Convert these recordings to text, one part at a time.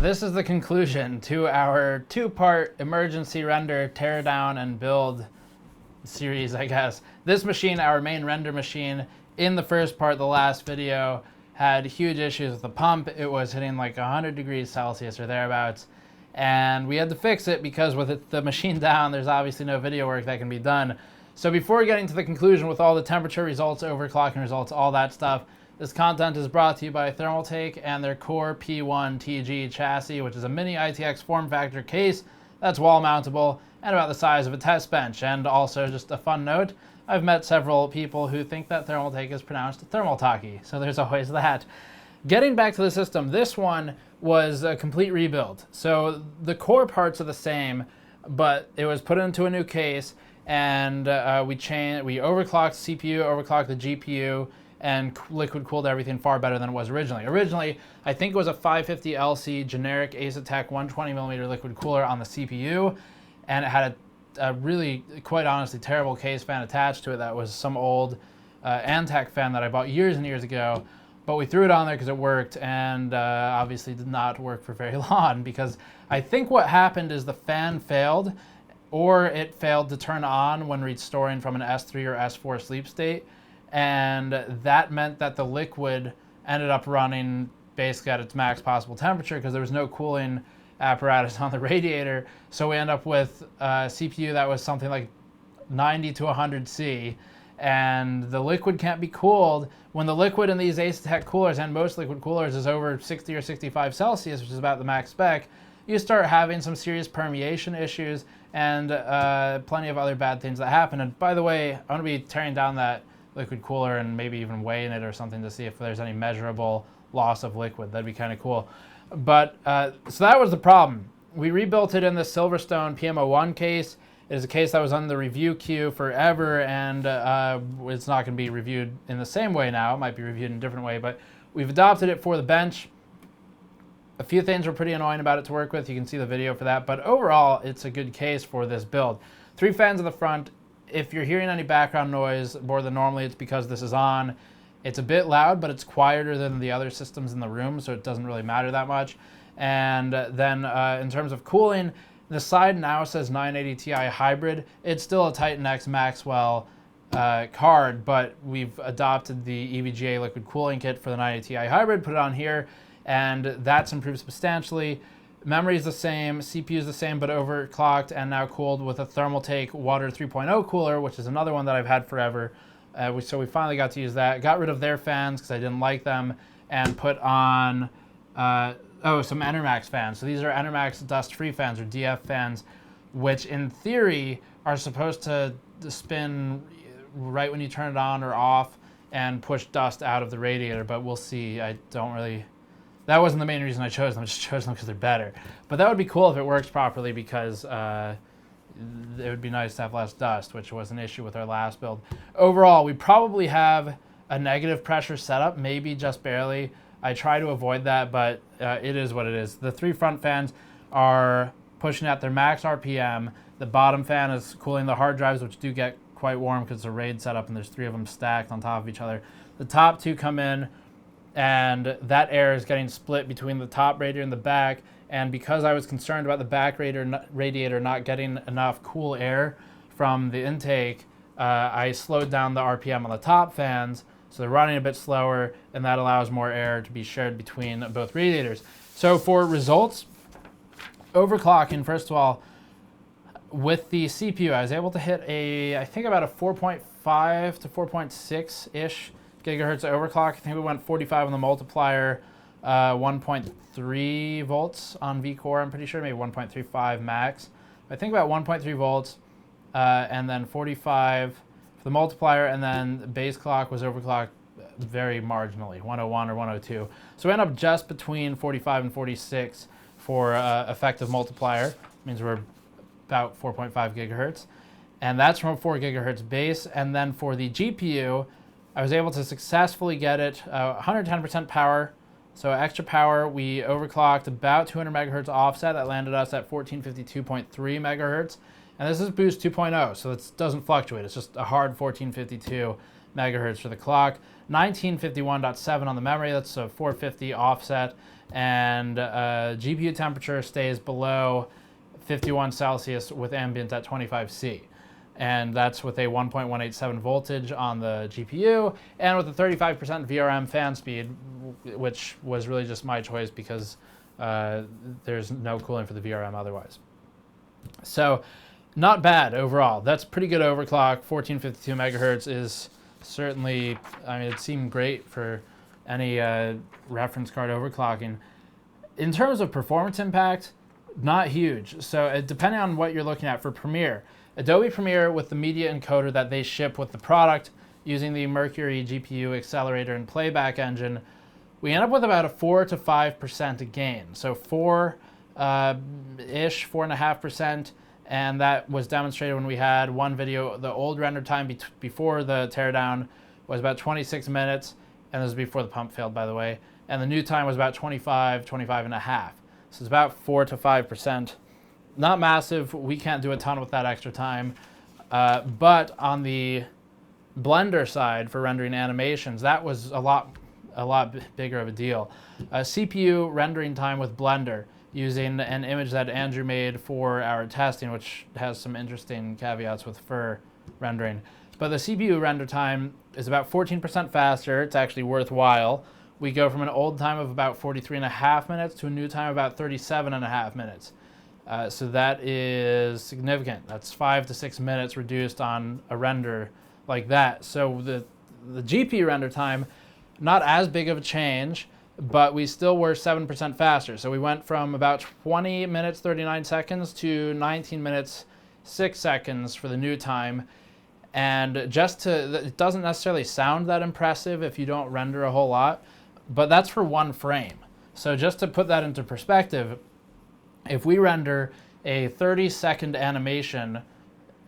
This is the conclusion to our two-part emergency render, tear down, and build series, I guess. This machine, our main render machine, in the first part, the last video, had huge issues with the pump. It was hitting like 100 degrees Celsius or thereabouts. And we had to fix it because with the machine down, there's obviously no video work that can be done. So before getting to the conclusion with all the temperature results, overclocking results, all that stuff, this content is brought to you by Thermaltake and their Core P1 TG chassis, which is a mini ITX form factor case that's wall mountable and about the size of a test bench. And also, just a fun note, I've met several people who think that Thermaltake is pronounced Thermaltaki, so there's always that. Getting back to the system, this one was a complete rebuild. So the core parts are the same, but it was put into a new case, and we overclocked the CPU, overclocked the GPU, and liquid cooled everything far better than it was originally. Originally, I think it was a 550 LC generic Asetek 120mm liquid cooler on the CPU, and it had a really, quite honestly, terrible case fan attached to it that was some old Antec fan that I bought years and years ago. But we threw it on there because it worked, and obviously did not work for very long, because I think what happened is the fan failed, or it failed to turn on when restoring from an S3 or S4 sleep state, and that meant that the liquid ended up running basically at its max possible temperature because there was no cooling apparatus on the radiator. So we end up with a CPU that was something like 90 to 100 C, and the liquid can't be cooled. When the liquid in these Asetek coolers, and most liquid coolers, is over 60 or 65 Celsius, which is about the max spec, you start having some serious permeation issues and plenty of other bad things that happen. And by the way, I'm going to be tearing down that liquid cooler and maybe even weighing it or something to see if there's any measurable loss of liquid. That'd be kind of cool. But so that was the problem. We rebuilt it in the Silverstone PMO1 case. It is a case that was on the review queue forever, and it's not going to be reviewed in the same way now. It might be reviewed in a different way, but we've adopted it for the bench. A few things were pretty annoying about it to work with. You can see the video for that, but overall, it's a good case for this build. 3 fans in the front. If you're hearing any background noise more than normally, it's because this is on. It's a bit loud, but it's quieter than the other systems in the room, so it doesn't really matter that much. And then in terms of cooling, the side now says 980 Ti hybrid. It's still a Titan X Maxwell card, but we've adopted the EVGA liquid cooling kit for the 980 Ti hybrid, put it on here, and that's improved substantially. Memory is the same, CPU is the same, but overclocked and now cooled with a Thermaltake Water 3.0 cooler, which is another one that I've had forever. So we finally got to use that. Got rid of their fans because I didn't like them, and put on some Enermax fans. So these are Enermax dust-free fans, or DF fans, which in theory are supposed to spin right when you turn it on or off and push dust out of the radiator, but we'll see. That wasn't the main reason I chose them. I just chose them because they're better. But that would be cool if it works properly, because it would be nice to have less dust, which was an issue with our last build. Overall, we probably have a negative pressure setup, maybe just barely. I try to avoid that, but it is what it is. The 3 front fans are pushing at their max RPM. The bottom fan is cooling the hard drives, which do get quite warm because it's a RAID setup and there's 3 of them stacked on top of each other. The top 2 come in, and that air is getting split between the top radiator and the back. And because I was concerned about the back radiator not getting enough cool air from the intake, I slowed down the RPM on the top fans, so they're running a bit slower, and that allows more air to be shared between both radiators. So for results, overclocking, first of all, with the CPU, I was able to hit I think about a 4.5 to 4.6-ish gigahertz overclock. I think we went 45 on the multiplier, 1.3 volts on vCore, I'm pretty sure, maybe 1.35 max. I think about 1.3 volts, and then 45 for the multiplier, and then the base clock was overclocked very marginally, 101 or 102. So we end up just between 45 and 46 for effective multiplier. Means we're about 4.5 gigahertz. And that's from a 4 gigahertz base. And then for the GPU, I was able to successfully get it 110% power. So extra power, we overclocked about 200 megahertz offset. That landed us at 1452.3 megahertz. And this is Boost 2.0, so it doesn't fluctuate. It's just a hard 1452 megahertz for the clock, 1951.7 on the memory, that's a 450 offset, and GPU temperature stays below 51 Celsius with ambient at 25C. And that's with a 1.187 voltage on the GPU and with a 35% VRM fan speed, which was really just my choice because there's no cooling for the VRM otherwise. So not bad overall. That's pretty good overclock. 1452 megahertz is certainly, I mean, it seemed great for any reference card overclocking. In terms of performance impact, not huge. So depending on what you're looking at for Premiere, Adobe Premiere with the media encoder that they ship with the product using the Mercury GPU accelerator and playback engine, we end up with about a 4 to 5% gain. So 4-ish, 4.5%, and that was demonstrated when we had one video. The old render time before the teardown was about 26 minutes, and this was before the pump failed, by the way, and the new time was about 25 and a half. So it's about 4 to 5%. Not massive. We can't do a ton with that extra time. But on the Blender side for rendering animations, that was a lot bigger of a deal. CPU rendering time with Blender using an image that Andrew made for our testing, which has some interesting caveats with fur rendering. But the CPU render time is about 14% faster. It's actually worthwhile. We go from an old time of about 43.5 minutes to a new time of about 37.5 minutes. So that is significant. That's 5 to 6 minutes reduced on a render like that. So the GPU render time, not as big of a change, but we still were 7% faster. So we went from about 20 minutes, 39 seconds to 19 minutes, 6 seconds for the new time. And it doesn't necessarily sound that impressive if you don't render a whole lot, but that's for one frame. So just to put that into perspective, if we render a 30-second animation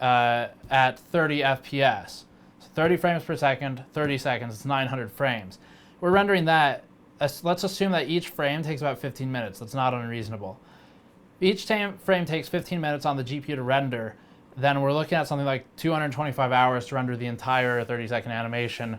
at 30 FPS, so 30 frames per second, 30 seconds, it's 900 frames. We're rendering that, let's assume that each frame takes about 15 minutes. That's not unreasonable. Each frame takes 15 minutes on the GPU to render, then we're looking at something like 225 hours to render the entire 30-second animation,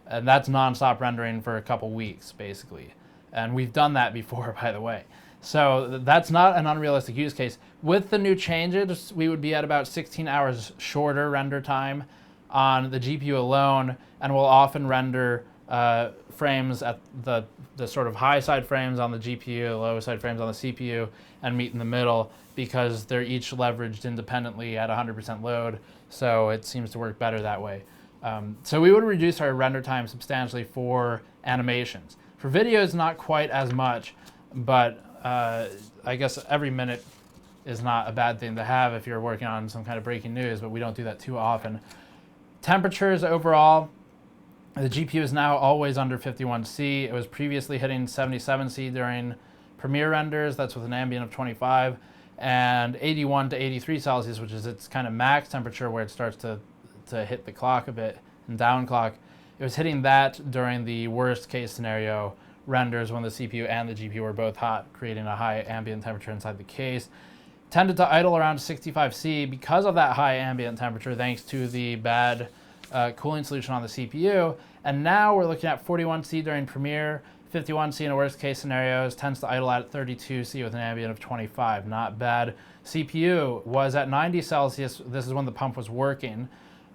and that's non-stop rendering for a couple weeks, basically. And we've done that before, by the way. So that's not an unrealistic use case. With the new changes, we would be at about 16 hours shorter render time on the GPU alone, and we'll often render frames at the sort of high side frames on the GPU, low side frames on the CPU, and meet in the middle because they're each leveraged independently at 100% load, so it seems to work better that way. So we would reduce our render time substantially for animations. For videos, not quite as much, but I guess every minute is not a bad thing to have if you're working on some kind of breaking news, but we don't do that too often. Temperatures overall, the GPU is now always under 51C. It was previously hitting 77C during Premiere renders. That's with an ambient of 25, and 81 to 83 Celsius, which is its kind of max temperature where it starts to hit the clock a bit and down clock. It was hitting that during the worst case scenario renders when the CPU and the GPU were both hot, creating a high ambient temperature inside the case. Tended to idle around 65C because of that high ambient temperature, thanks to the bad cooling solution on the CPU. And now we're looking at 41C during Premiere, 51C in a worst case scenarios, tends to idle at 32C with an ambient of 25. Not bad. CPU was at 90 Celsius. This is when the pump was working,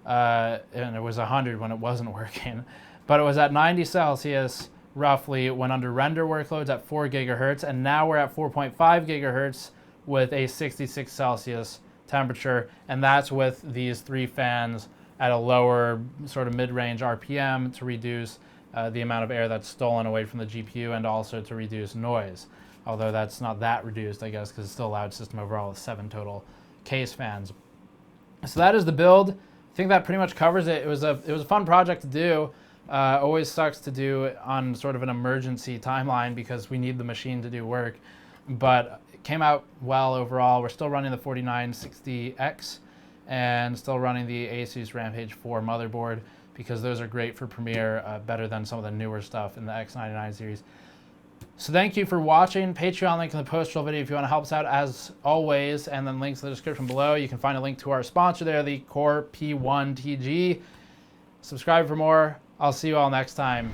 and it was 100 when it wasn't working. But it was at 90 Celsius roughly when under render workloads at 4 gigahertz, and now we're at 4.5 gigahertz with a 66 Celsius temperature, and that's with these 3 fans at a lower sort of mid-range RPM to reduce the amount of air that's stolen away from the GPU and also to reduce noise. Although that's not that reduced, I guess, because it's still a loud system overall with 7 total case fans. So that is the build. I think that pretty much covers it. It was a fun project to do. Always sucks to do on sort of an emergency timeline because we need the machine to do work, but it came out well overall. We're still running the 4960X and still running the Asus Rampage 4 motherboard because those are great for Premiere, better than some of the newer stuff in the X99 series. So thank you for watching. Patreon link in the post-roll video if you want to help us out as always, and then links in the description below. You can find a link to our sponsor there, the Core P1 TG. Subscribe for more. I'll see you all next time.